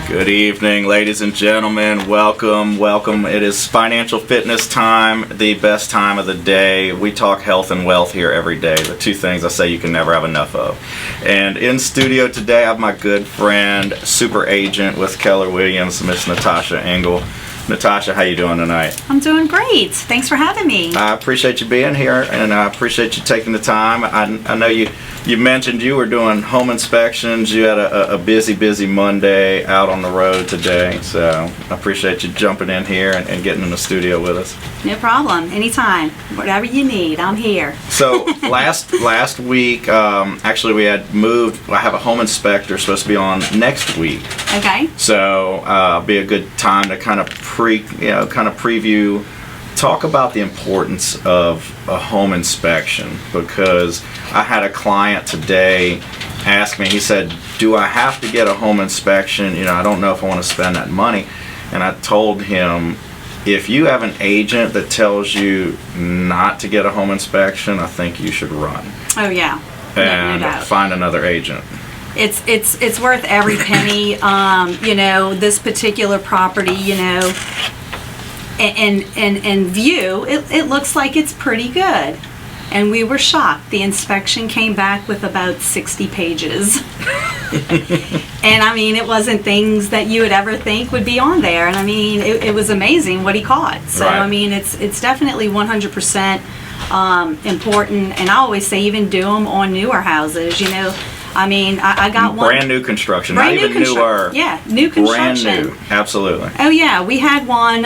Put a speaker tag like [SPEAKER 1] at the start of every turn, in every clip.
[SPEAKER 1] Good evening, ladies and gentlemen. Welcome. It is financial fitness time, the best time of the day. We talk health and wealth here every day, the two things I say you can never have enough of. And in studio today, I have my good friend, super agent with Keller Williams, Miss Natasha Engle. Natasha, how you doing tonight?
[SPEAKER 2] I'm doing great. Thanks for having me.
[SPEAKER 1] I appreciate you being here, and I appreciate you taking the time. I know you mentioned you were doing home inspections. You had a busy Monday out on the road today, so I appreciate you jumping in here and getting in the studio with us.
[SPEAKER 2] No problem. Anytime. Whatever you need, I'm here.
[SPEAKER 1] So last week, actually we had moved. I have a home inspector supposed to be on next week.
[SPEAKER 2] Okay.
[SPEAKER 1] So it'll be a good time to kind of preview, talk about the importance of a home inspection, because I had a client today ask me, he said, do I have to get a home inspection? I don't know if I want to spend that money. And I told him, if you have an agent that tells you not to get a home inspection, I think you should run.
[SPEAKER 2] Oh yeah.
[SPEAKER 1] And
[SPEAKER 2] no doubt.
[SPEAKER 1] Find another agent.
[SPEAKER 2] It's worth every penny. This particular property, and view, it looks like it's pretty good. And we were shocked. The inspection came back with about 60 pages. And I mean, it wasn't things that you would ever think would be on there. And I mean, it was amazing what he caught. So
[SPEAKER 1] right.
[SPEAKER 2] I mean, it's definitely 100% important. And I always say, even do them on newer houses. I mean, I got one.
[SPEAKER 1] Brand new construction, not even newer.
[SPEAKER 2] Yeah, new construction.
[SPEAKER 1] Brand new, absolutely.
[SPEAKER 2] Oh yeah, we had one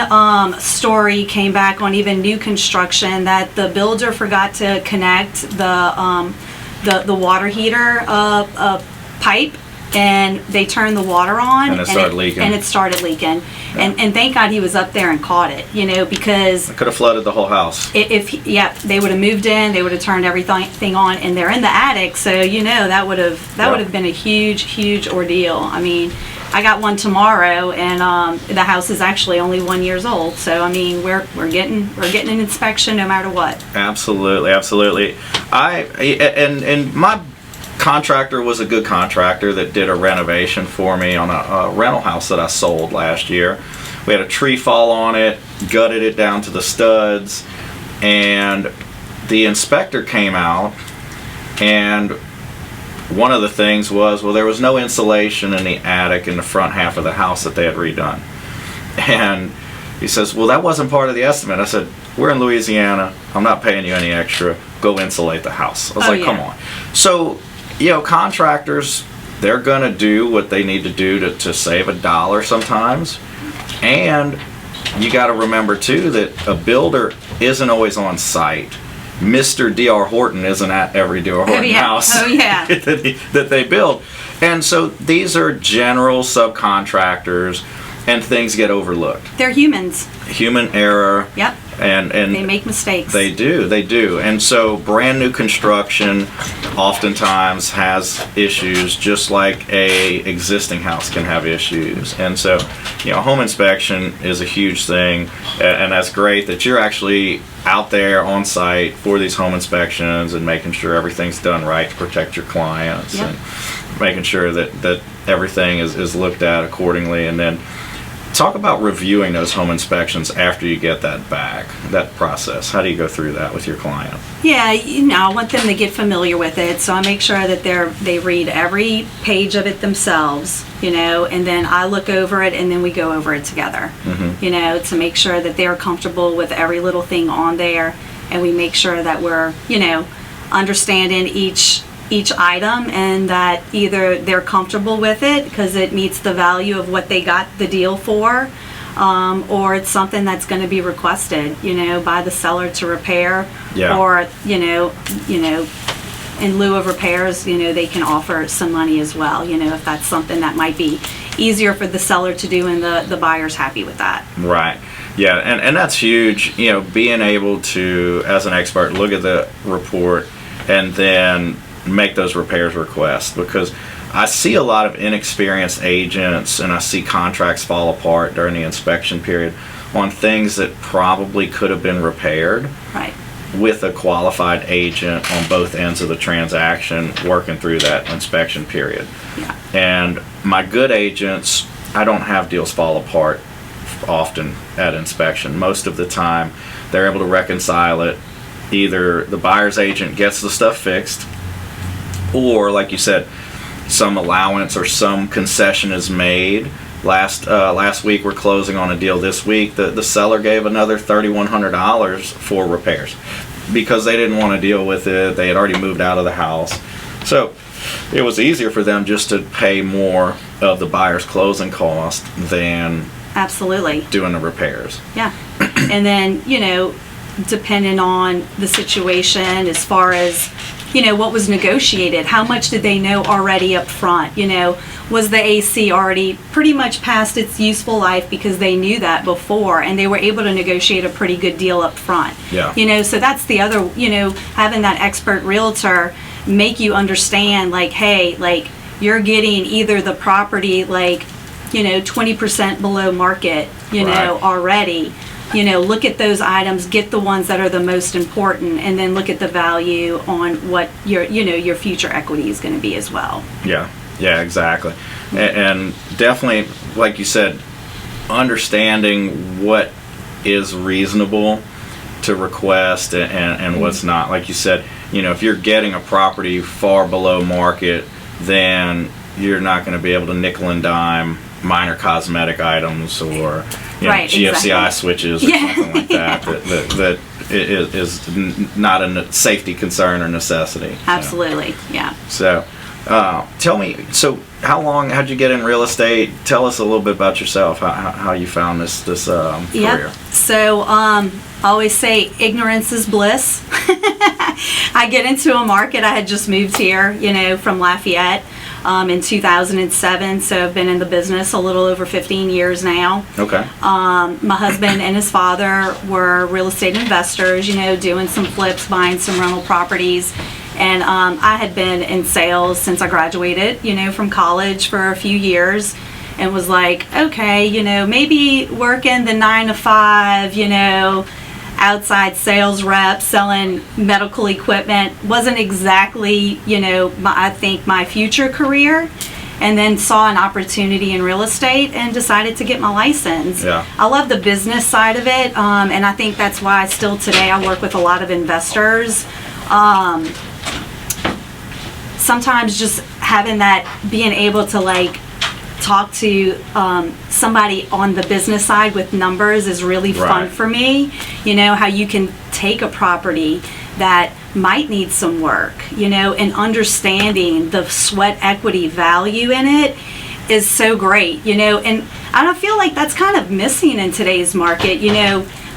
[SPEAKER 2] story came back on even new construction that the builder forgot to connect the water heater pipe, and they turned the water on,
[SPEAKER 1] and it started leaking.
[SPEAKER 2] Yeah. And thank God he was up there and caught it, because
[SPEAKER 1] it could have flooded the whole house.
[SPEAKER 2] If they would have moved in, they would have turned everything on, and they're in the attic, so that would have been a huge ordeal. I mean, I got one tomorrow, and the house is actually only 1 year old, so I mean, we're getting an inspection no matter what.
[SPEAKER 1] Absolutely. And my contractor was a good contractor that did a renovation for me on a rental house that I sold last year. We had a tree fall on it, gutted it down to the studs, and the inspector came out, and one of the things was, there was no insulation in the attic in the front half of the house that they had redone. And he says, well, that wasn't part of the estimate. I said, we're in Louisiana, I'm not paying you any extra, go insulate the house. I was come on. So contractors, they're going to do what they need to do to save $1 sometimes. And you got to remember, too, that a builder isn't always on site. Mr. D.R. Horton isn't at every D.R. Horton house that they build. And so these are general subcontractors, and things get overlooked.
[SPEAKER 2] They're humans.
[SPEAKER 1] Human error.
[SPEAKER 2] Yep.
[SPEAKER 1] And
[SPEAKER 2] they make mistakes.
[SPEAKER 1] They do. And so brand new construction oftentimes has issues, just like a existing house can have issues. And so, home inspection is a huge thing, and that's great that you're actually out there on site for these home inspections and making sure everything's done right to protect your clients.
[SPEAKER 2] Yep.
[SPEAKER 1] And making sure that everything is looked at accordingly. And then talk about reviewing those home inspections after you get that back, that process. How do you go through that with your client?
[SPEAKER 2] Yeah, I want them to get familiar with it, so I make sure that they read every page of it themselves, and then I look over it, and then we go over it together, to make sure that they're comfortable with every little thing on there, and we make sure that we're, understanding each item, and that either they're comfortable with it because it meets the value of what they got the deal for, or it's something that's going to be requested, by the seller to repair, or in lieu of repairs, they can offer some money as well, if that's something that might be easier for the seller to do, and the buyer's happy with that.
[SPEAKER 1] Right. Yeah, and that's huge, being able to, as an expert, look at the report and then make those repairs requests, because I see a lot of inexperienced agents, and I see contracts fall apart during the inspection period on things that probably could have been repaired.
[SPEAKER 2] Right.
[SPEAKER 1] With a qualified agent on both ends of the transaction working through that inspection period.
[SPEAKER 2] Yeah.
[SPEAKER 1] And my good agents I don't have deals fall apart often at inspection. Most of the time, they're able to reconcile it. Either the buyer's agent gets the stuff fixed, or like you said, some allowance or some concession is made. Last week, we're closing on a deal this week. The seller gave another $3,100 for repairs because they didn't want to deal with it. They had already moved out of the house. So it was easier for them just to pay more of the buyer's closing cost than
[SPEAKER 2] Absolutely.
[SPEAKER 1] doing the repairs.
[SPEAKER 2] Yeah. And then, depending on the situation as far as, what was negotiated, how much did they know already up front? Was the AC already pretty much past its useful life because they knew that before and they were able to negotiate a pretty good deal up front?
[SPEAKER 1] Yeah.
[SPEAKER 2] So that's the other, having that expert realtor make you understand, like, hey, like, you're getting either the property, like, 20% below market,
[SPEAKER 1] Right.
[SPEAKER 2] already. Look at those items, get the ones that are the most important, and then look at the value on what your future equity is going to be as well.
[SPEAKER 1] Yeah, exactly. And definitely, like you said, understanding what is reasonable to request and what's not. Like you said, if you're getting a property far below market, then you're not going to be able to nickel and dime minor cosmetic items or
[SPEAKER 2] Right,
[SPEAKER 1] GFCI
[SPEAKER 2] exactly.
[SPEAKER 1] switches or something like that that is not a safety concern or necessity.
[SPEAKER 2] Absolutely, yeah.
[SPEAKER 1] So tell me, how'd you get in real estate? Tell us a little bit about yourself, how you found this career.
[SPEAKER 2] Yep. So I always say ignorance is bliss. I get into a market. I had just moved here, from Lafayette in 2007. So I've been in the business a little over 15 years now.
[SPEAKER 1] Okay.
[SPEAKER 2] My husband and his father were real estate investors, doing some flips, buying some rental properties. And I had been in sales since I graduated, from college for a few years, and was like, okay, maybe working the 9 to 5, outside sales rep, selling medical equipment wasn't exactly, I think my future career. And then saw an opportunity in real estate and decided to get my license.
[SPEAKER 1] Yeah.
[SPEAKER 2] I love the business side of it, and I think that's why still today I work with a lot of investors. Sometimes just having that, being able to like talk to somebody on the business side with numbers is really fun
[SPEAKER 1] Right.
[SPEAKER 2] for me. How you can take a property that might need some work, and understanding the sweat equity value in it is so great, and I don't feel like that's kind of missing in today's market.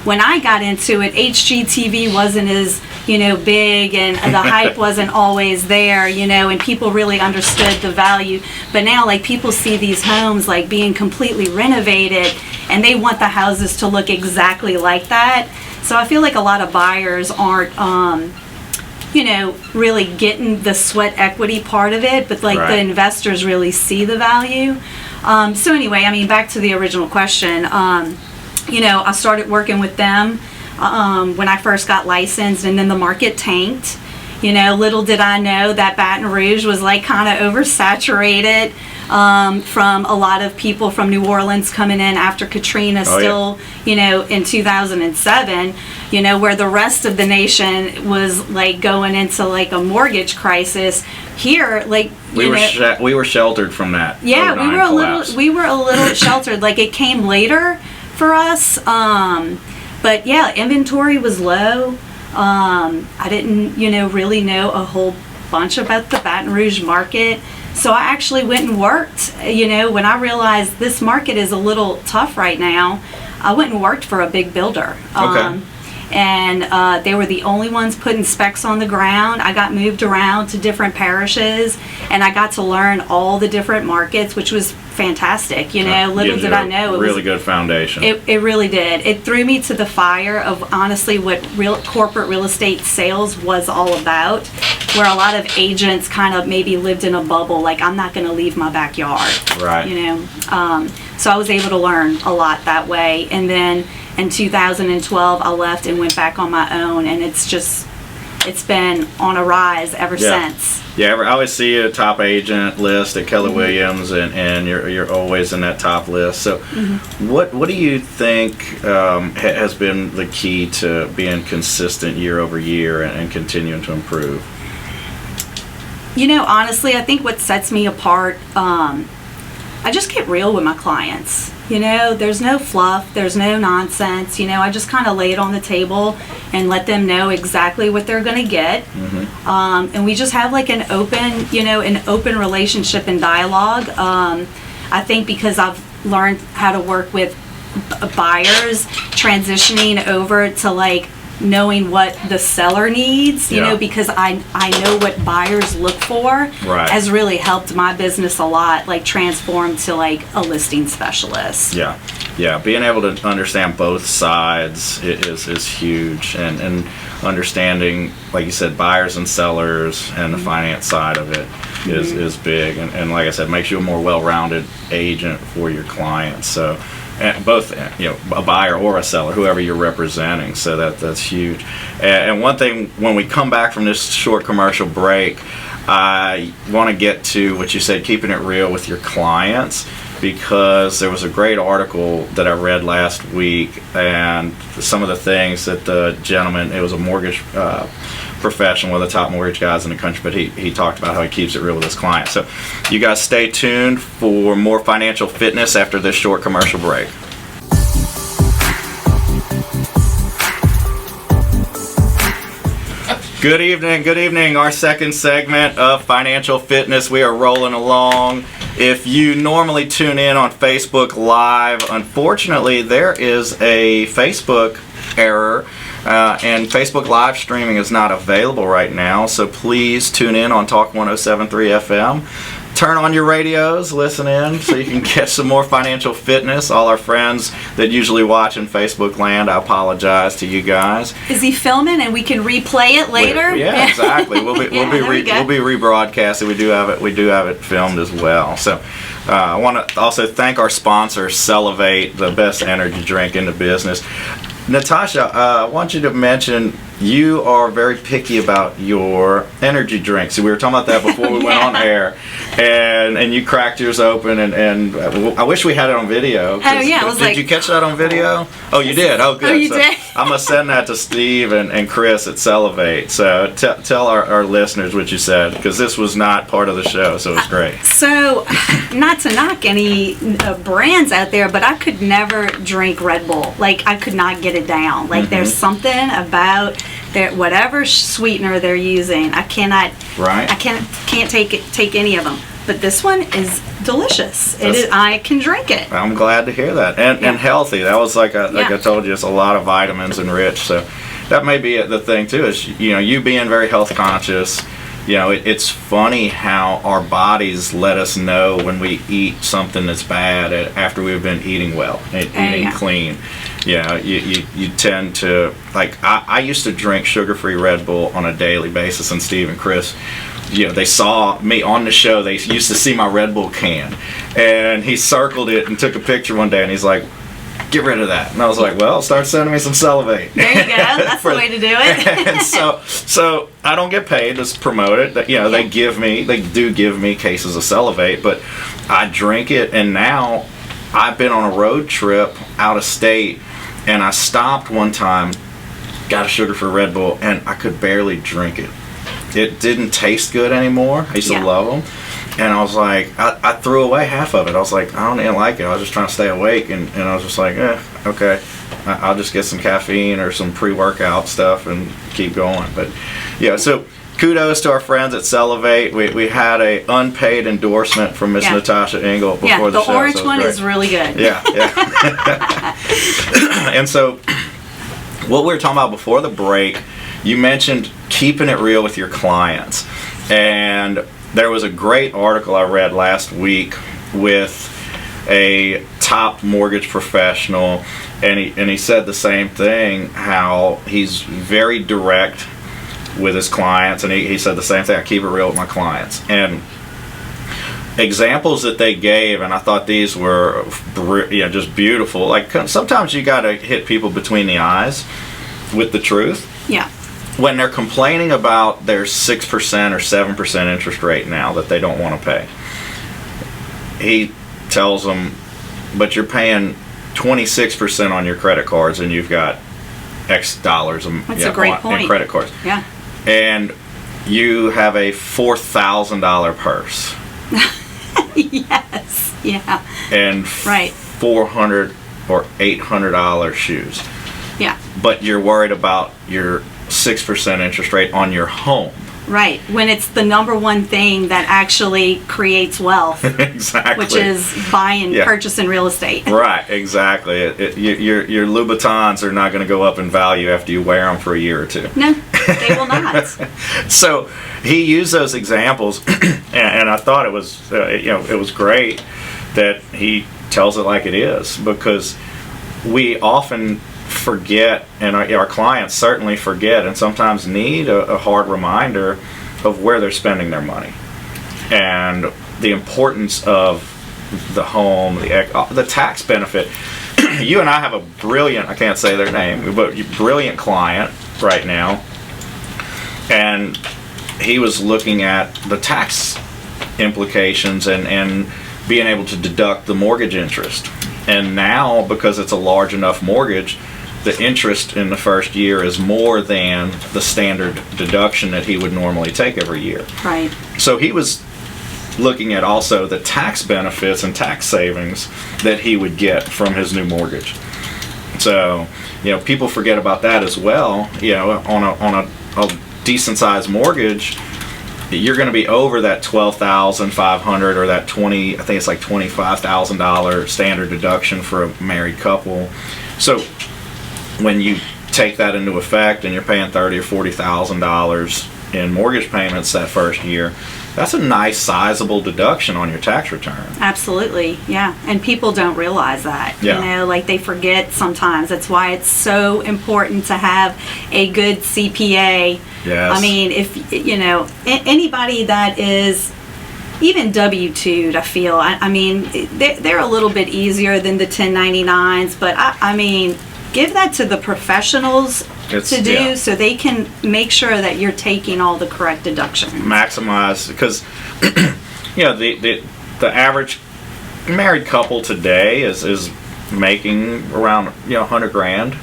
[SPEAKER 2] When I got into it, HGTV wasn't as, big, and the hype wasn't always there, and people really understood the value. But now, like, people see these homes, like, being completely renovated, and they want the houses to look exactly like that. So I feel like a lot of buyers aren't, really getting the sweat equity part of it, but, like,
[SPEAKER 1] Right.
[SPEAKER 2] the investors really see the value. So anyway, back to the original question. I started working with them when I first got licensed, and then the market tanked. Little did I know that Baton Rouge was like kind of oversaturated from a lot of people from New Orleans coming in after Katrina still, in 2007, where the rest of the nation was like going into like a mortgage crisis. Here, like,
[SPEAKER 1] We were sheltered from that.
[SPEAKER 2] yeah,
[SPEAKER 1] 09 collapse.
[SPEAKER 2] we were a little sheltered. Like, it came later for us, but yeah, inventory was low. I didn't, really know a whole bunch about the Baton Rouge market. So I actually went and worked, when I realized this market is a little tough right now, I went and worked for a big builder.
[SPEAKER 1] Okay.
[SPEAKER 2] And they were the only ones putting specs on the ground. I got moved around to different parishes, and I got to learn all the different markets, which was fantastic. Little
[SPEAKER 1] Gives
[SPEAKER 2] did
[SPEAKER 1] you
[SPEAKER 2] I
[SPEAKER 1] a
[SPEAKER 2] know.
[SPEAKER 1] really good foundation.
[SPEAKER 2] It really did. It threw me to the fire of honestly what corporate real estate sales was all about, where a lot of agents kind of maybe lived in a bubble, like, I'm not going to leave my backyard.
[SPEAKER 1] Right.
[SPEAKER 2] So I was able to learn a lot that way. And then in 2012, I left and went back on my own, and it's it's been on a rise ever since.
[SPEAKER 1] Yeah, I always see a top agent list at Keller Williams, and you're always in that top list. So, what do you think has been the key to being consistent year over year and continuing to improve?
[SPEAKER 2] Honestly, I think what sets me apart, I just get real with my clients. There's no fluff, there's no nonsense. I just kind of lay it on the table and let them know exactly what they're going to get. And we just have like an open relationship and dialogue. I think because I've learned how to work with buyers, transitioning over to like knowing what the seller needs, because I know what buyers look for, has really helped my business a lot, like transform to like a listing specialist. Yeah, being able to understand both sides is huge, and understanding, like you said, buyers and sellers and the finance side of it is big, and like I said, makes you a more well-rounded agent for your clients. So, and both, a buyer or a seller, whoever you're representing. So that's huge. And one thing, when we come back from this short commercial break, I want to get to what you said, keeping it real with your clients, because there was a great article that I read last week, and some of the things that the gentleman, it was a mortgage professional, one of the top mortgage guys in the country, but he talked about how he keeps it real with his clients. So you guys stay tuned for more financial fitness after this short commercial break. Good evening. Our second segment of Financial Fitness. We are rolling along. If you normally tune in on Facebook Live, unfortunately there is a Facebook error, and Facebook Live streaming is not available right now, so please tune in on Talk 107.3 FM. Turn on your radios, listen in, so you can get some more financial fitness. All our friends that usually watch in Facebook land, I apologize to you guys. Is he filming and we can replay it later?
[SPEAKER 1] Yeah, exactly. We'll be rebroadcasting. We do have it filmed as well. So I want to also thank our sponsor, Celevate, the best energy drink in the business. Natasha, I want you to mention you are very picky about your energy drinks. We were talking about that before we went on air, and you cracked yours open, and I wish we had it on video.
[SPEAKER 2] Oh yeah,
[SPEAKER 1] did you catch that on video? Oh, you did. Oh, good.
[SPEAKER 2] Oh, you did.
[SPEAKER 1] I'm gonna send that to Steve and Chris at Celevate. So tell our listeners what you said, because this was not part of the show, so it was great.
[SPEAKER 2] So, not to knock any brands out there, but I could never drink Red Bull. Like, I could not get it down. Like, there's something about whatever sweetener they're using. I cannot. Right. I can't take any of them. But this one is delicious. It is. I can drink it.
[SPEAKER 1] I'm glad to hear that, and healthy. That was like I told you, it's a lot of vitamins and rich. So that may be the thing too. Is you being very health conscious. It's funny how our bodies let us know when we eat something that's bad after we've been eating well, eating clean. You tend to, like, I used to drink sugar-free Red Bull on a daily basis, and Steve and Chris, they saw me on the show. They used to see my Red Bull can, and he circled it and took a picture one day, and he's like, get rid of that. And I was like, well, start sending me some Celevate.
[SPEAKER 2] There you go. That's the way to do it.
[SPEAKER 1] And so I don't get paid to promote it. They do give me cases of Celevate, but I drink it, and now I've been on a road trip out of state, and I stopped one time, got a sugar-free Red Bull, and I could barely drink it. It didn't taste good anymore. I used to love them. And I was like, I threw away half of it. I was like, I don't even like it. I was just trying to stay awake. And I was just like, okay. I'll just get some caffeine or some pre-workout stuff and keep going. But, so kudos to our friends at Celevate. We had a unpaid endorsement from Miss Natasha Engle before the show.
[SPEAKER 2] The orange one is really good.
[SPEAKER 1] Yeah. And so what we were talking about before the break, you mentioned keeping it real with your clients. And there was a great article I read last week with a top mortgage professional, and he said the same thing, how he's very direct with his clients, and he said the same thing, I keep it real with my clients. And examples that they gave, and I thought these were just beautiful. Like, sometimes you got to hit people between the eyes with the truth.
[SPEAKER 2] Yeah.
[SPEAKER 1] when they're complaining about their 6% or 7% interest rate now that they don't want to pay, he tells them, but you're paying 26% on your credit cards and you've got X dollars
[SPEAKER 2] That's a great point.
[SPEAKER 1] in credit cards.
[SPEAKER 2] Yeah.
[SPEAKER 1] And you have a $4,000 purse.
[SPEAKER 2] Yes. Yeah.
[SPEAKER 1] And
[SPEAKER 2] Right.
[SPEAKER 1] $400 or $800 shoes.
[SPEAKER 2] Yeah.
[SPEAKER 1] But you're worried about your 6% interest rate on your home.
[SPEAKER 2] Right. When it's the number one thing that actually creates wealth,
[SPEAKER 1] Exactly.
[SPEAKER 2] which is buying, purchasing real estate.
[SPEAKER 1] Right, exactly. Your Louboutins are not going to go up in value after you wear them for a year or two.
[SPEAKER 2] No, they will not.
[SPEAKER 1] So he used those examples, and I thought it was, it was great that he tells it like it is, because we often forget, and our clients certainly forget, and sometimes need a hard reminder of where they're spending their money and the importance of the home, the tax benefit. You and I have a brilliant, I can't say their name, but brilliant client right now, and he was looking at the tax implications and being able to deduct the mortgage interest. And now, because it's a large enough mortgage, the interest in the first year is more than the standard deduction that he would normally take every year.
[SPEAKER 2] Right.
[SPEAKER 1] So he was looking at also the tax benefits and tax savings that he would get from his new mortgage. So, people forget about that as well. On a decent sized mortgage, you're going to be over that $12,500 or that I think it's like $25,000 standard deduction for a married couple. So when you take that into effect and you're paying $30,000 or $40,000 in mortgage payments that first year, that's a nice sizable deduction on your tax return.
[SPEAKER 2] Absolutely, yeah. And people don't realize that.
[SPEAKER 1] Yeah.
[SPEAKER 2] They forget sometimes. That's why it's so important to have a good CPA.
[SPEAKER 1] Yes.
[SPEAKER 2] I mean, if anybody that is even W-2'd, I feel, I mean, they're a little bit easier than the 1099s, but I mean, give that to the professionals to do, so they can make sure that you're taking all the correct deductions. Maximize,
[SPEAKER 1] because the average married couple today is making around 100 grand.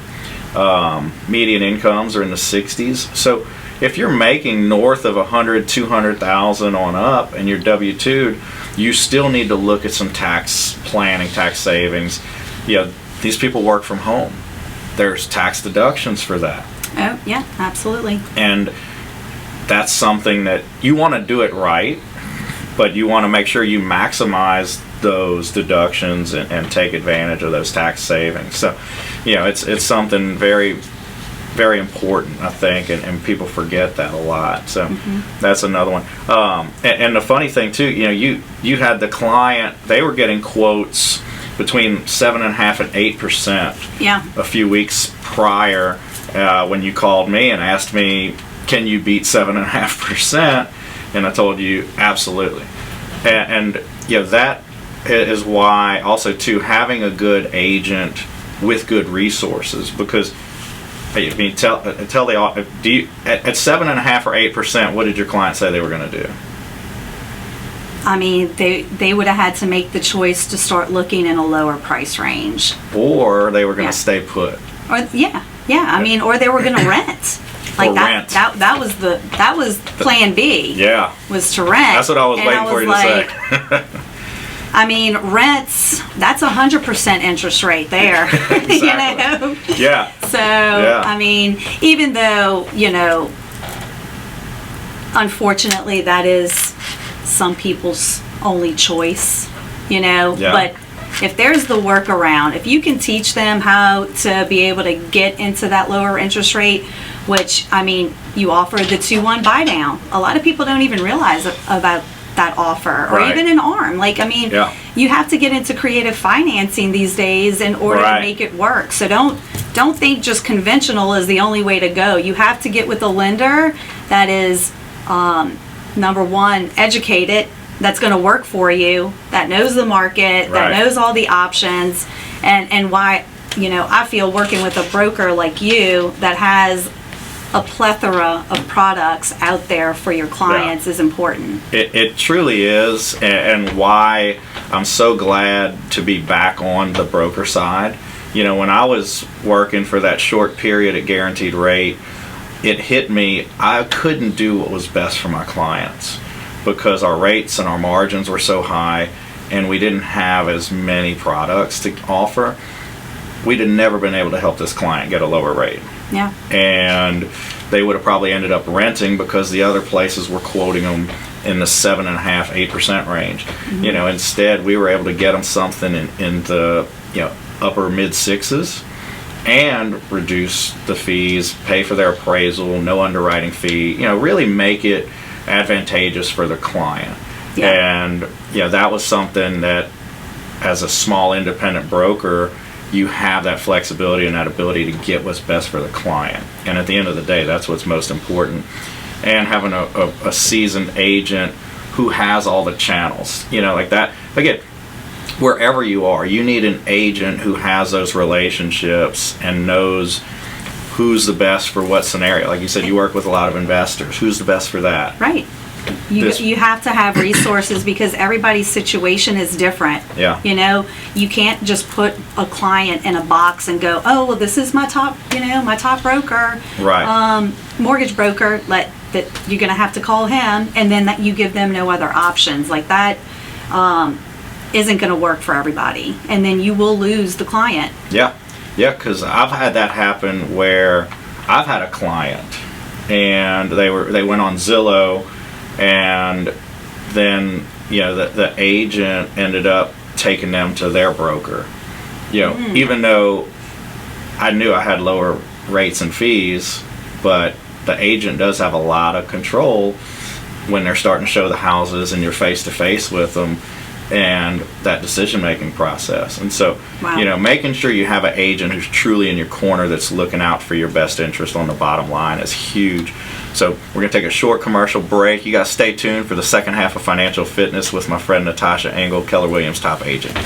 [SPEAKER 1] Median incomes are in the 60s. So if you're making north of 100, 200,000 on up, and you're W-2'd, you still need to look at some tax planning, tax savings. These people work from home. There's tax deductions for that.
[SPEAKER 2] Oh, yeah, absolutely.
[SPEAKER 1] And that's something that you want to do it right, but you want to make sure you maximize those deductions and take advantage of those tax savings. So, it's something very, very important, I think, and people forget that a lot. So that's another one. And the funny thing too, you had the client, they were getting quotes between 7.5% and 8%.
[SPEAKER 2] Yeah.
[SPEAKER 1] A few weeks prior, when you called me and asked me, "Can you beat 7.5%?" and I told you absolutely. And that is why also too, having a good agent with good resources, because I mean, tell the do you at 7.5% or 8%, what did your client say they were going to do?
[SPEAKER 2] I mean, they would have had to make the choice to start looking in a lower price range,
[SPEAKER 1] or they were going to stay put.
[SPEAKER 2] Or I mean, or they were going to rent. Like
[SPEAKER 1] rent.
[SPEAKER 2] That was plan B.
[SPEAKER 1] Yeah,
[SPEAKER 2] was to rent.
[SPEAKER 1] That's what I was waiting for you to say.
[SPEAKER 2] I mean, rents, that's 100% interest rate there.
[SPEAKER 1] Exactly. Yeah.
[SPEAKER 2] So, I mean, even though, unfortunately, that is some people's only choice, but if there's the workaround, if you can teach them how to be able to get into that lower interest rate, which, I mean, you offer the 2-1 buy down. A lot of people don't even realize about that offer, or even an ARM. You have to get into creative financing these days in order to make it work. So don't think just conventional is the only way to go. You have to get with a lender that is number one, educated, that's going to work for you, that knows the market, that knows all the options, and why I feel working with a broker like you that has a plethora of products out there for your clients is important.
[SPEAKER 1] It truly is, and why I'm so glad to be back on the broker side. When I was working for that short period at Guaranteed Rate, it hit me, I couldn't do what was best for my clients because our rates and our margins were so high and we didn't have as many products to offer. We'd have never been able to help this client get a lower rate.
[SPEAKER 2] Yeah.
[SPEAKER 1] And they would have probably ended up renting because the other places were quoting them in the 7.5–8% range. Mm-hmm. Instead we were able to get them something in the upper mid sixes and reduce the fees, pay for their appraisal, no underwriting fee, really make it advantageous for the client. Yeah. And that was something that as a small independent broker, you have that flexibility and that ability to get what's best for the client. And at the end of the day, that's what's most important. And having a seasoned agent who has all the channels, like that. Again, wherever you are, you need an agent who has those relationships and knows who's the best for what scenario. Like you said, you work with a lot of investors. Who's the best for that?
[SPEAKER 2] Right. You have to have resources because everybody's situation is different.
[SPEAKER 1] Yeah.
[SPEAKER 2] You can't just put a client in a box and go, oh, well, this is my top, my top broker.
[SPEAKER 1] Right.
[SPEAKER 2] Mortgage broker, that you're going to have to call him, and then that you give them no other options. Like that isn't going to work for everybody, and then you will lose the client.
[SPEAKER 1] Yeah, because I've had that happen where I've had a client, and they went on Zillow, and then the agent ended up taking them to their broker. Even though I knew I had lower rates and fees, but the agent does have a lot of control when they're starting to show the houses and you're face to face with them and that decision-making process. And so,
[SPEAKER 2] wow.
[SPEAKER 1] Making sure you have an agent who's truly in your corner that's looking out for your best interest on the bottom line is huge. So we're going to take a short commercial break. You guys stay tuned for the second half of Financial Fitness with my friend Natasha Engle, Keller Williams top agent.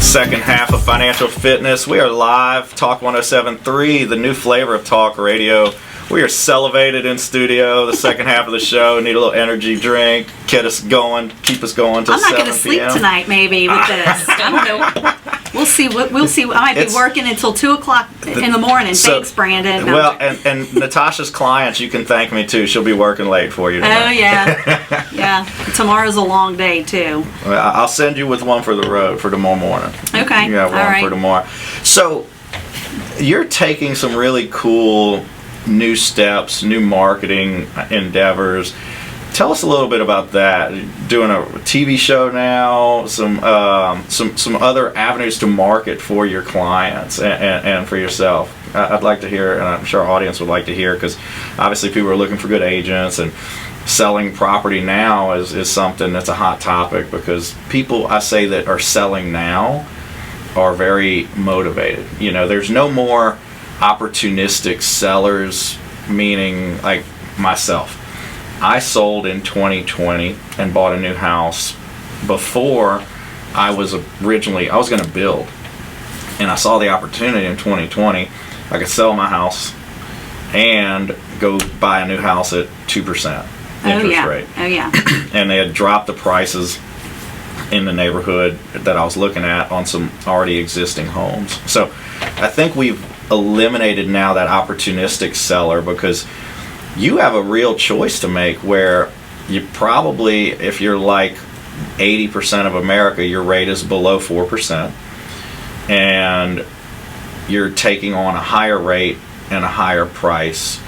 [SPEAKER 1] Second half of Financial Fitness. We are live, Talk 107.3, the new flavor of talk radio. We are salivated in studio. The second half of the show. Need a little energy drink. Keep us going till 7 p.m.
[SPEAKER 2] I'm not going to sleep tonight, maybe, with this. I don't know. We'll see. We'll see. I might be working until 2 o'clock in the morning. Thanks, Brandon.
[SPEAKER 1] Well, and Natasha's clients, you can thank me too. She'll be working late for you tonight.
[SPEAKER 2] Oh yeah, yeah. Tomorrow's a long day too.
[SPEAKER 1] Well, I'll send you with one for the road for tomorrow morning.
[SPEAKER 2] Okay.
[SPEAKER 1] You have one for tomorrow. So you're taking some really cool new steps, new marketing endeavors. Tell us a little bit about that. Doing a TV show now, some other avenues to market for your clients and for yourself. I'd like to hear, and I'm sure our audience would like to hear, because obviously people are looking for good agents, and selling property now is something that's a hot topic, because people I say that are selling now are very motivated. There's no more opportunistic sellers, meaning like myself. I sold in 2020 and bought a new house before I was going to build, and I saw the opportunity in 2020. I could sell my house and go buy a new house at 2% interest rate.
[SPEAKER 2] Oh yeah.
[SPEAKER 1] And they had dropped the prices in the neighborhood that I was looking at on some already existing homes. So I think we've eliminated now that opportunistic seller, because you have a real choice to make where you probably, if you're like 80% of America, your rate is below 4%, and you're taking on a higher rate and a higher price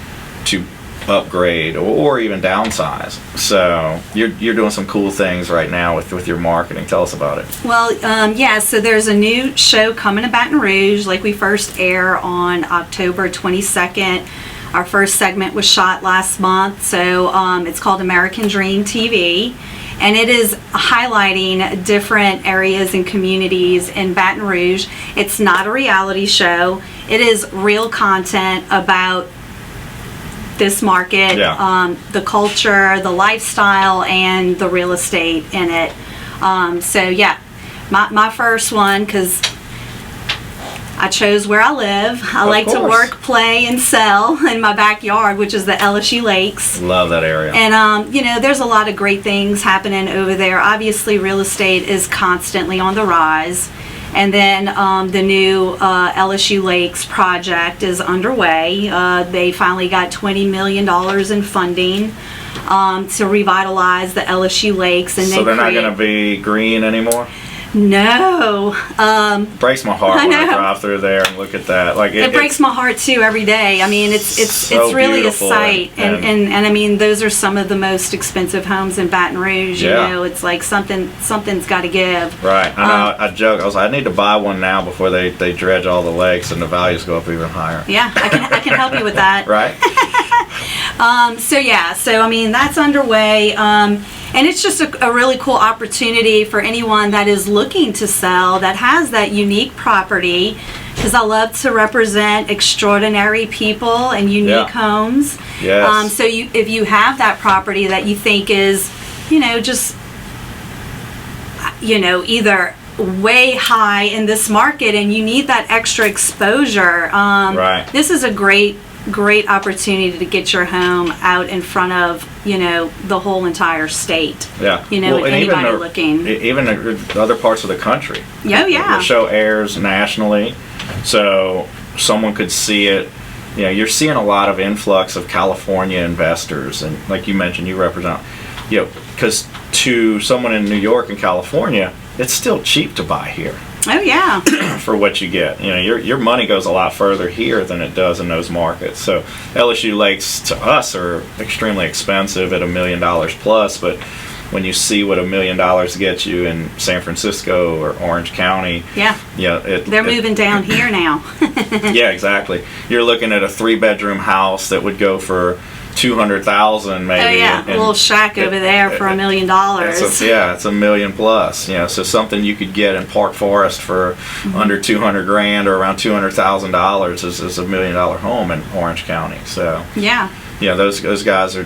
[SPEAKER 1] to upgrade or even downsize. So you're doing some cool things right now with your marketing. Tell us about it.
[SPEAKER 2] Well, yeah, so there's a new show coming to Baton Rouge. Like, we first air on October 22nd. Our first segment was shot last month, so it's called American Dream TV, and it is highlighting different areas and communities in Baton Rouge. It's not a reality show. It is real content about this market,
[SPEAKER 1] yeah.
[SPEAKER 2] The culture, the lifestyle, and the real estate in it. So yeah, my first one, because I chose where I live. I like to work, play, and sell in my backyard, which is the LSU Lakes.
[SPEAKER 1] Love that area.
[SPEAKER 2] And, there's a lot of great things happening over there. Obviously, real estate is constantly on the rise. And then the new LSU Lakes project is underway. They finally got $20 million in funding to revitalize the LSU Lakes. And
[SPEAKER 1] so they're not going to be green anymore?
[SPEAKER 2] No.
[SPEAKER 1] Breaks my heart when I drive through there and look at that. Like
[SPEAKER 2] it breaks my heart too every day. I mean, it's really a sight, and I mean, those are some of the most expensive homes in Baton Rouge. You know, it's like something's got to give.
[SPEAKER 1] Right. I know. I joke. I was like, I need to buy one now before they dredge all the lakes and the values go up even higher.
[SPEAKER 2] Yeah, I can help you with that.
[SPEAKER 1] Right.
[SPEAKER 2] So I mean, that's underway. And it's just a really cool opportunity for anyone that is looking to sell, that has that unique property, because I love to represent extraordinary people and unique homes.
[SPEAKER 1] Yes.
[SPEAKER 2] So if you have that property that you think is, just, either way high in this market and you need that extra exposure,
[SPEAKER 1] right.
[SPEAKER 2] This is a great opportunity to get your home out in front of the whole entire state.
[SPEAKER 1] Yeah.
[SPEAKER 2] Anybody looking.
[SPEAKER 1] Even other parts of the country.
[SPEAKER 2] Oh yeah.
[SPEAKER 1] The show airs nationally, so someone could see it. You're seeing a lot of influx of California investors, and like you mentioned, you represent. Because to someone in New York and California, it's still cheap to buy here.
[SPEAKER 2] Oh yeah.
[SPEAKER 1] For what you get, your money goes a lot further here than it does in those markets. So LSU Lakes to us are extremely expensive at $1 million plus, but when you see what $1 million gets you in San Francisco or Orange County,
[SPEAKER 2] they're moving down here now.
[SPEAKER 1] Yeah, exactly. You're looking at a 3-bedroom house that would go for $200,000 maybe.
[SPEAKER 2] Oh yeah, a little shack over there for $1 million.
[SPEAKER 1] It's $1 million plus. So something you could get in Park Forest for under $200,000 or around $200,000 is $1 million home in Orange County. So those guys are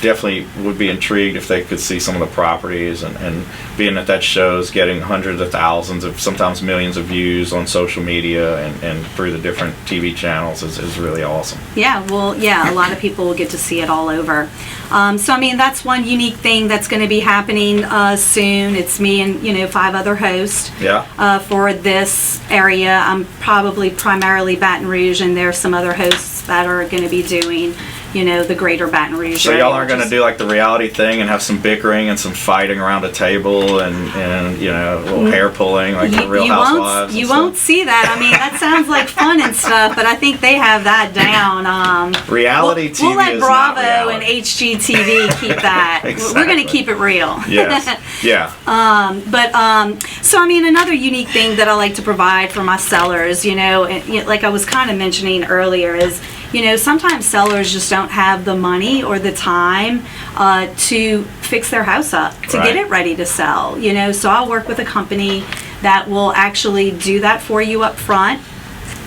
[SPEAKER 1] definitely would be intrigued if they could see some of the properties, and being at that show's getting hundreds of thousands of, sometimes millions of views on social media and through the different TV channels is really awesome.
[SPEAKER 2] Yeah, well, a lot of people will get to see it all over. So I mean, that's one unique thing that's going to be happening soon. It's me and 5 other hosts for this area. I'm probably primarily Baton Rouge, and there's some other hosts that are going to be doing the greater Baton Rouge
[SPEAKER 1] So
[SPEAKER 2] area.
[SPEAKER 1] y'all aren't going to do like the reality thing and have some bickering and some fighting around a table and a little hair pulling like the Real Housewives?
[SPEAKER 2] You won't see that. I mean, that sounds like fun and stuff, but I think they have that down.
[SPEAKER 1] Reality TV
[SPEAKER 2] we'll let
[SPEAKER 1] is
[SPEAKER 2] Bravo
[SPEAKER 1] not reality.
[SPEAKER 2] and HGTV keep that.
[SPEAKER 1] Exactly.
[SPEAKER 2] We're going to keep it real.
[SPEAKER 1] Yes. Yeah.
[SPEAKER 2] So I mean, another unique thing that I like to provide for my sellers, like I was kind of mentioning earlier, is sometimes sellers just don't have the money or the time to fix their house up, to get it ready to sell. So I'll work with a company that will actually do that for you up front,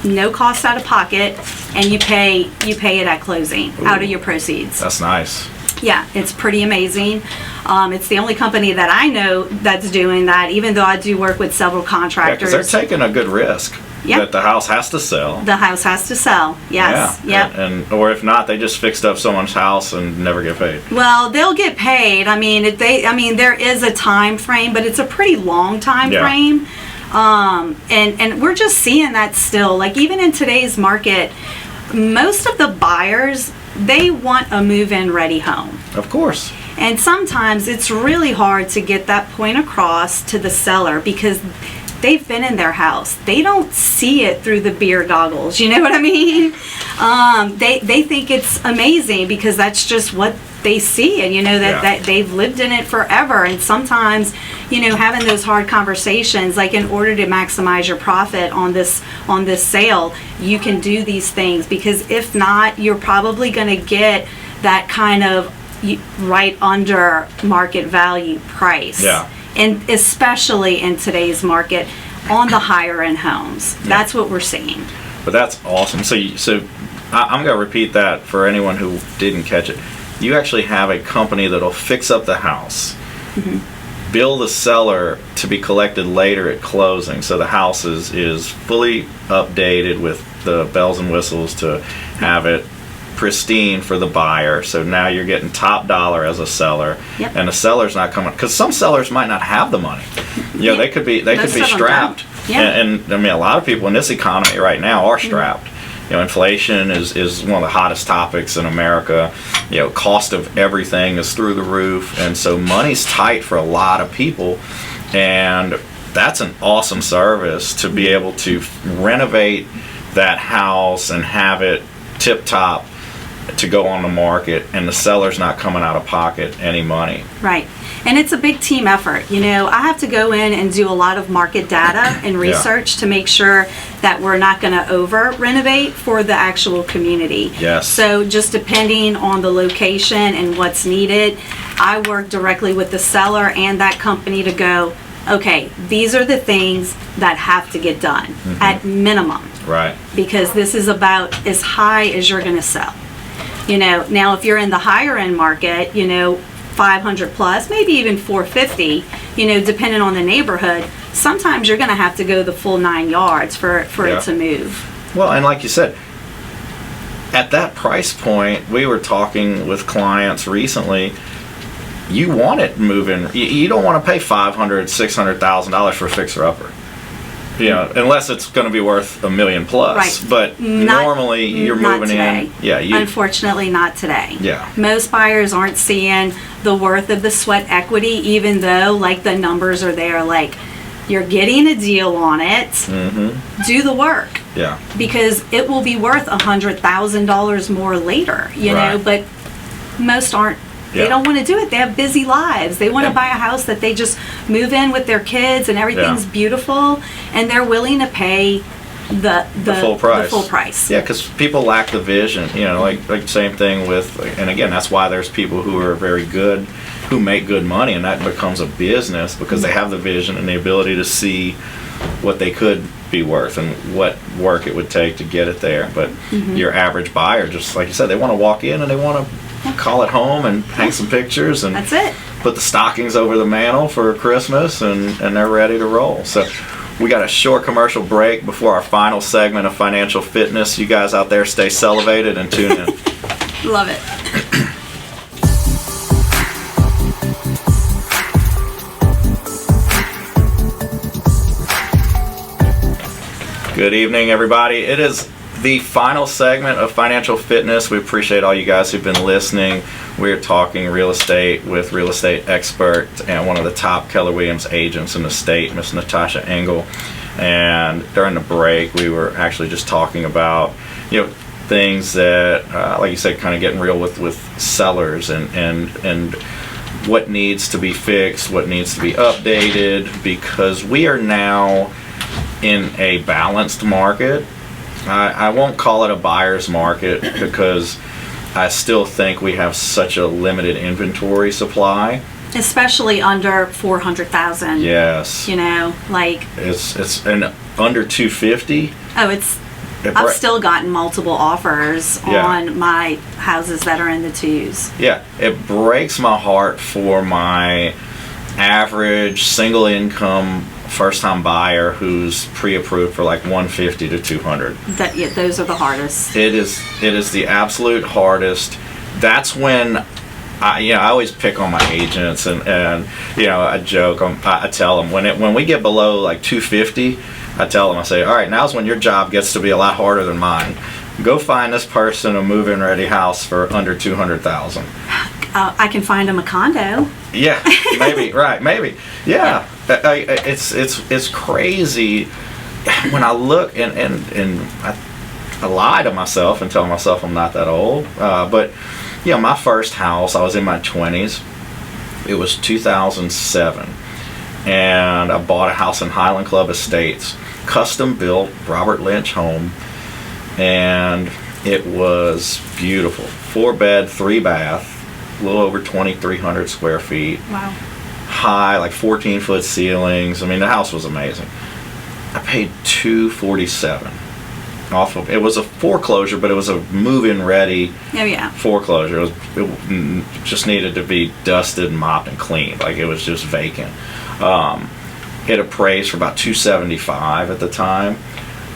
[SPEAKER 2] no cost out of pocket, and you pay it at closing out of your proceeds.
[SPEAKER 1] That's nice.
[SPEAKER 2] Yeah, it's pretty amazing. It's the only company that I know that's doing that, even though I do work with several contractors.
[SPEAKER 1] Because they're taking a good risk.
[SPEAKER 2] Yep.
[SPEAKER 1] That the house has to sell.
[SPEAKER 2] The house has to sell. Yes.
[SPEAKER 1] Yeah.
[SPEAKER 2] Yep.
[SPEAKER 1] And or if not, they just fixed up someone's house and never get paid.
[SPEAKER 2] Well, they'll get paid. I mean, there is a time frame, but it's a pretty long time frame. And we're just seeing that still. Like even in today's market, most of the buyers, they want a move-in ready home.
[SPEAKER 1] Of course.
[SPEAKER 2] And sometimes it's really hard to get that point across to the seller because they've been in their house. They don't see it through the beer goggles. You know what I mean? They think it's amazing because that's just what they see, and that they've lived in it forever. And sometimes, having those hard conversations, like in order to maximize your profit on this sale, you can do these things, because if not, you're probably going to get that kind of right under market value price.
[SPEAKER 1] Yeah.
[SPEAKER 2] And especially in today's market on the higher end homes. That's what we're seeing.
[SPEAKER 1] But that's awesome. So I'm going to repeat that for anyone who didn't catch it. You actually have a company that'll fix up the house. bill the seller to be collected later at closing. So the house is fully updated with the bells and whistles to have it pristine for the buyer. So now you're getting top dollar as a seller.
[SPEAKER 2] Yep.
[SPEAKER 1] And the seller's not coming, because some sellers might not have the money. You know, they could be strapped.
[SPEAKER 2] Yeah.
[SPEAKER 1] And I mean, a lot of people in this economy right now are strapped. You know, inflation is one of the hottest topics in America. You know, cost of everything is through the roof, and so money's tight for a lot of people. And that's an awesome service to be able to renovate that house and have it tip top to go on the market, and the seller's not coming out of pocket any money.
[SPEAKER 2] Right. And it's a big team effort. You know, I have to go in and do a lot of market data and research to make sure that we're not going to over renovate for the actual community.
[SPEAKER 1] Yes.
[SPEAKER 2] So just depending on the location and what's needed, I work directly with the seller and that company to go, okay, these are the things that have to get done at minimum.
[SPEAKER 1] Right.
[SPEAKER 2] Because this is about as high as you're going to sell. You know, now if you're in the higher end market, you know, 500 plus, maybe even 450, you know, depending on the neighborhood, sometimes you're going to have to go the full 9 yards for it to move.
[SPEAKER 1] Well, and like you said, at that price point, we were talking with clients recently, you want it moving. You don't want to pay $500,000, $600,000 for a fixer-upper. You know, unless it's going to be worth $1 million plus.
[SPEAKER 2] Right.
[SPEAKER 1] But normally you're moving
[SPEAKER 2] today.
[SPEAKER 1] in. Yeah.
[SPEAKER 2] Unfortunately, not today.
[SPEAKER 1] Yeah.
[SPEAKER 2] Most buyers aren't seeing the worth of the sweat equity, even though like the numbers are there. Like you're getting a deal on it. Mm-hmm. Do the work.
[SPEAKER 1] Yeah.
[SPEAKER 2] Because it will be worth $100,000 more later. You know, but most aren't. They don't want to do it. They have busy lives. They want to buy a house that they just move in with their kids and everything's beautiful, and they're willing to pay the
[SPEAKER 1] full price.
[SPEAKER 2] The full price.
[SPEAKER 1] Yeah, because people lack the vision. You know, like same thing with, and again, that's why there's people who are very good, who make good money, and that becomes a business because they have the vision and the ability to see what they could be worth and what work it would take to get it there. But your average buyer, just like you said, they want to walk in and they want to call it home and hang some pictures and
[SPEAKER 2] that's it.
[SPEAKER 1] Put the stockings over the mantle for Christmas, and they're ready to roll. So we got a short commercial break before our final segment of Financial Fitness. You guys out there stay salivated and tune in.
[SPEAKER 2] Love it.
[SPEAKER 1] Good evening, everybody. It is the final segment of Financial Fitness. We appreciate all you guys who've been listening. We're talking real estate with real estate expert and one of the top Keller Williams agents in the state, Miss Natasha Engle. And during the break, we were actually just talking about, you know, things that, like you said, kind of getting real with sellers and what needs to be fixed, what needs to be updated, because we are now in a balanced market. I won't call it a buyer's market because I still think we have such a limited inventory supply.
[SPEAKER 2] Especially under 400,000.
[SPEAKER 1] Yes.
[SPEAKER 2] You know, like
[SPEAKER 1] it's and under 250.
[SPEAKER 2] Oh, I've still gotten multiple offers on my houses that are in the twos. Yeah,
[SPEAKER 1] it breaks my heart for my average single income first time buyer who's pre-approved for like 150 to 200.
[SPEAKER 2] Those are the hardest.
[SPEAKER 1] It is the absolute hardest. That's when I always pick on my agents and you know, I joke, I tell them when we get below like 250, I tell them, I say, all right, now's when your job gets to be a lot harder than mine. Go find this person a move-in ready house for under 200,000.
[SPEAKER 2] I can find them a condo.
[SPEAKER 1] Yeah, maybe. Right, maybe. Yeah. It's crazy when I look and I lie to myself and tell myself I'm not that old. But you know, my first house, I was in my 20s. It was 2007, and I bought a house in Highland Club Estates, custom built Robert Lynch home, and it was beautiful. 4-bed, 3-bath. A little over 2,300 square feet.
[SPEAKER 2] Wow.
[SPEAKER 1] High, like 14-foot ceilings. I mean, the house was amazing. I paid $247. it was a foreclosure, but it was a move-in ready
[SPEAKER 2] Oh yeah.
[SPEAKER 1] foreclosure. It just needed to be dusted and mopped and cleaned. Like, it was just vacant. It appraised for about $275 at the time,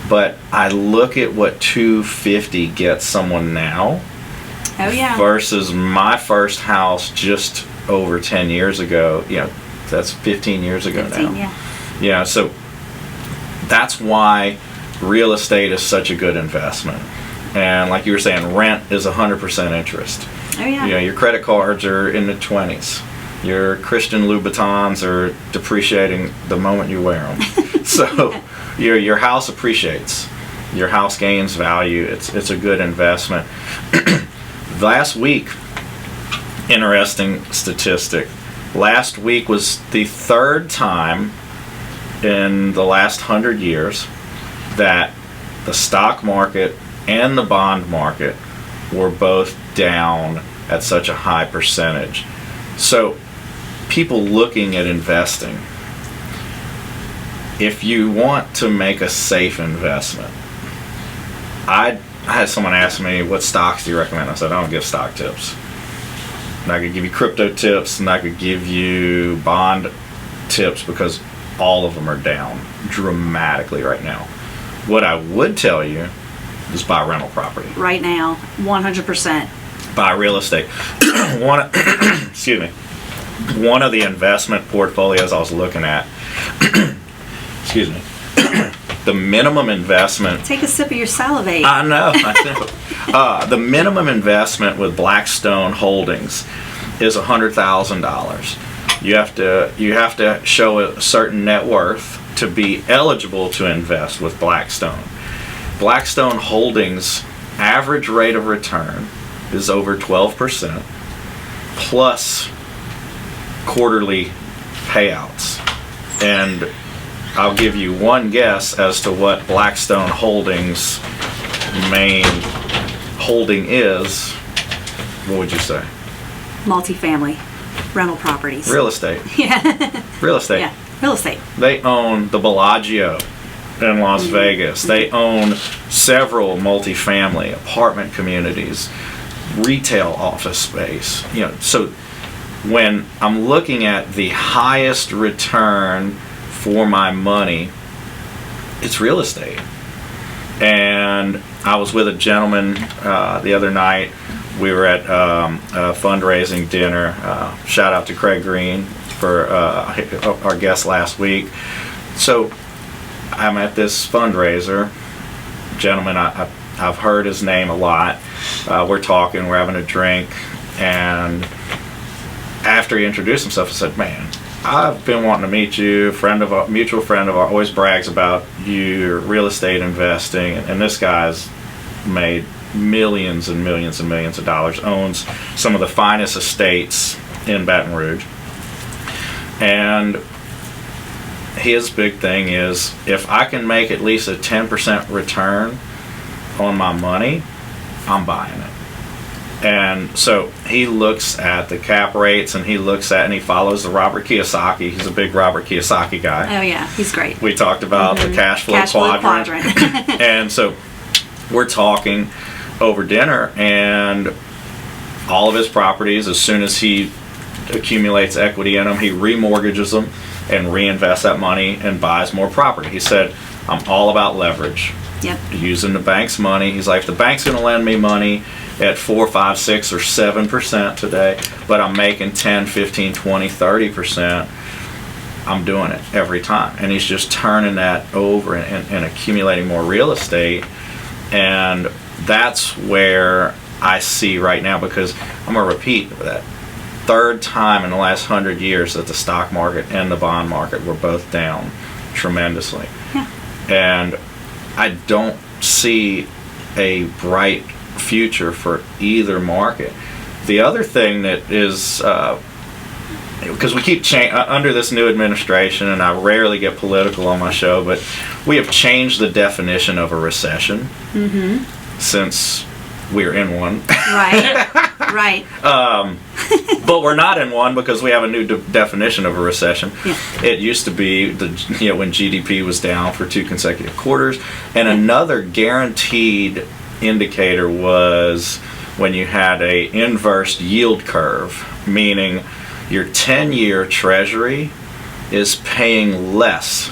[SPEAKER 1] but I look at what $250 gets someone now.
[SPEAKER 2] Oh yeah.
[SPEAKER 1] Versus my first house just over 10 years ago. That's 15 years ago
[SPEAKER 2] 15,
[SPEAKER 1] now. Yeah. So that's why real estate is such a good investment. And like you were saying, rent is 100% interest.
[SPEAKER 2] Oh yeah.
[SPEAKER 1] Your credit cards are in the 20s. Your Christian Louboutins are depreciating the moment you wear them. So your house appreciates. Your house gains value. It's a good investment. Last week, interesting statistic. Last week was the third time in the last 100 years that the stock market and the bond market were both down at such a high percentage. So, people looking at investing, if you want to make a safe investment, I had someone ask me, what stocks do you recommend? I said, I don't give stock tips. And I could give you crypto tips, and I could give you bond tips, because all of them are down dramatically right now. What I would tell you is buy rental property.
[SPEAKER 2] Right now, 100%.
[SPEAKER 1] Buy real estate. Excuse me. One of the investment portfolios I was looking at, excuse me, the minimum investment.
[SPEAKER 2] Take a sip of your salivate.
[SPEAKER 1] I know. The minimum investment with Blackstone Holdings is $100,000. You have to show a certain net worth to be eligible to invest with Blackstone. Blackstone Holdings' average rate of return is over 12%, plus quarterly payouts. And I'll give you one guess as to what Blackstone Holdings' main holding is. What would you say?
[SPEAKER 2] Multifamily rental properties.
[SPEAKER 1] Real estate.
[SPEAKER 2] Yeah.
[SPEAKER 1] Real estate.
[SPEAKER 2] Yeah. Real estate.
[SPEAKER 1] They own the Bellagio in Las Vegas. They own several multifamily apartment communities, retail office space. So when I'm looking at the highest return for my money, it's real estate. And I was with a gentleman the other night. We were at a fundraising dinner. Shout out to Craig Green for our guest last week. So I'm at this fundraiser. Gentleman, I've heard his name a lot. We're talking, we're having a drink, and after he introduced himself, I said, man, I've been wanting to meet you. Mutual friend of ours, always brags about your real estate investing, and this guy's made millions and millions and millions of dollars, owns some of the finest estates in Baton Rouge. And his big thing is, if I can make at least a 10% return on my money, I'm buying it. And so he looks at the cap rates, and he follows the Robert Kiyosaki. He's a big Robert Kiyosaki guy.
[SPEAKER 2] Oh yeah, he's great.
[SPEAKER 1] We talked about the cash flow quadrant. And so we're talking over dinner, and all of his properties, as soon as he accumulates equity in them, he remortgages them and reinvests that money and buys more property. He said, I'm all about leverage.
[SPEAKER 2] Yep.
[SPEAKER 1] Using the bank's money. He's like, if the bank's going to lend me money at 4, 5, 6, or 7% today, but I'm making 10, 15, 20, 30%, I'm doing it every time. And he's just turning that over and accumulating more real estate. And that's where I see right now, because I'm going to repeat that third time in the last 100 years that the stock market and the bond market were both down tremendously.
[SPEAKER 2] Yeah.
[SPEAKER 1] And I don't see a bright future for either market. The other thing that is, because we keep under this new administration, and I rarely get political on my show, but we have changed the definition of a recession since we're in one.
[SPEAKER 2] Right. Right.
[SPEAKER 1] But we're not in one because we have a new definition of a recession.
[SPEAKER 2] Yeah.
[SPEAKER 1] It used to be when GDP was down for 2 consecutive quarters, and another guaranteed indicator was when you had a inverse yield curve, meaning your 10-year treasury is paying less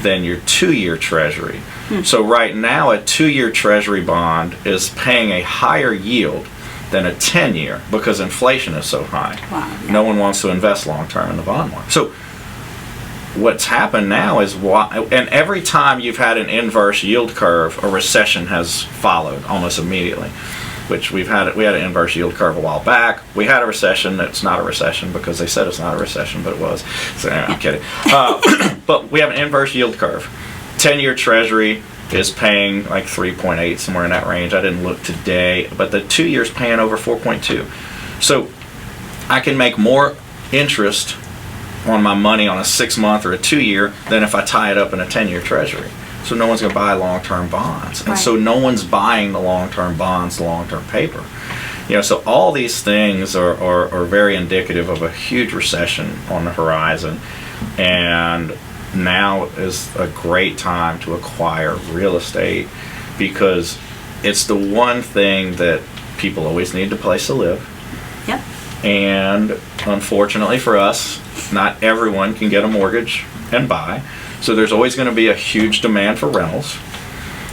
[SPEAKER 1] than your 2-year treasury. So right now a 2-year treasury bond is paying a higher yield than a 10-year because inflation is so high.
[SPEAKER 2] Wow, yeah.
[SPEAKER 1] No one wants to invest long term in the bond market. So what's happened now is and every time you've had an inverse yield curve, a recession has followed almost immediately. Which we had an inverse yield curve a while back. We had a recession that's not a recession because they said it's not a recession, but it was. So anyway, I'm kidding. But we have an inverse yield curve. 10-year treasury is paying like 3.8, somewhere in that range. I didn't look today, but the 2 years paying over 4.2. So I can make more interest on my money on a 6-month or a 2-year than if I tie it up in a 10-year treasury. So no one's going to buy long-term bonds. And
[SPEAKER 2] Right.
[SPEAKER 1] so no one's buying the long-term bonds, the long-term paper. So all these things are very indicative of a huge recession on the horizon. And now is a great time to acquire real estate because it's the one thing that people always need a place to live.
[SPEAKER 2] Yep.
[SPEAKER 1] And unfortunately for us, not everyone can get a mortgage and buy. So there's always going to be a huge demand for rentals.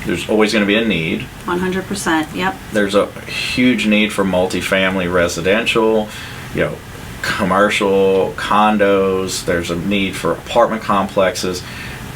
[SPEAKER 1] There's always going to be a need.
[SPEAKER 2] 100%. Yep.
[SPEAKER 1] There's a huge need for multifamily residential, commercial condos. There's a need for apartment complexes.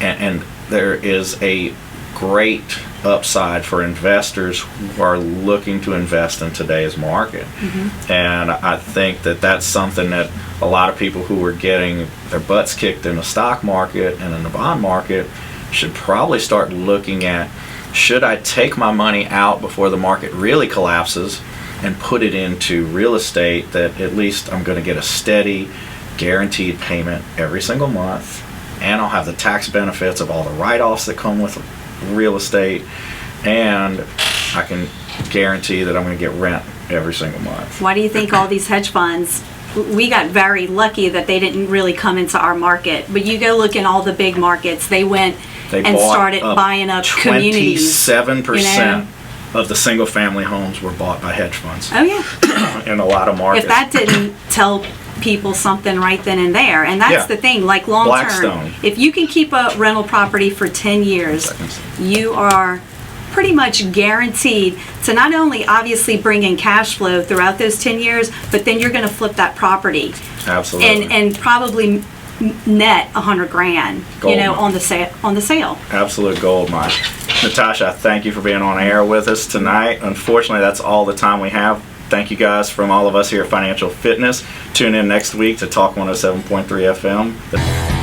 [SPEAKER 1] And there is a great upside for investors who are looking to invest in today's market. Mm-hmm. And I think that that's something that a lot of people who are getting their butts kicked in the stock market and in the bond market should probably start looking at, should I take my money out before the market really collapses and put it into real estate that at least I'm going to get a steady, guaranteed payment every single month, and I'll have the tax benefits of all the write-offs that come with real estate, and I can guarantee that I'm going to get rent every single month.
[SPEAKER 2] Why do you think all these hedge funds, we got very lucky that they didn't really come into our market, but you go look in all the big markets, they went and started buying up communities.
[SPEAKER 1] 27% of the single family homes were bought by hedge funds.
[SPEAKER 2] Oh yeah.
[SPEAKER 1] In a lot of markets.
[SPEAKER 2] If that didn't tell people something right then and there, and that's the thing, like long
[SPEAKER 1] Blackstone.
[SPEAKER 2] term, if you can keep a rental property for 10 years, you are pretty much guaranteed to not only obviously bring in cash flow throughout those 10 years, but then you're going to flip that property.
[SPEAKER 1] Absolutely.
[SPEAKER 2] And probably net $100,000,
[SPEAKER 1] Gold mine.
[SPEAKER 2] on the sale.
[SPEAKER 1] Absolute gold mine. Natasha, thank you for being on air with us tonight. Unfortunately, that's all the time we have. Thank you guys from all of us here at Financial Fitness. Tune in next week to Talk 107.3 FM.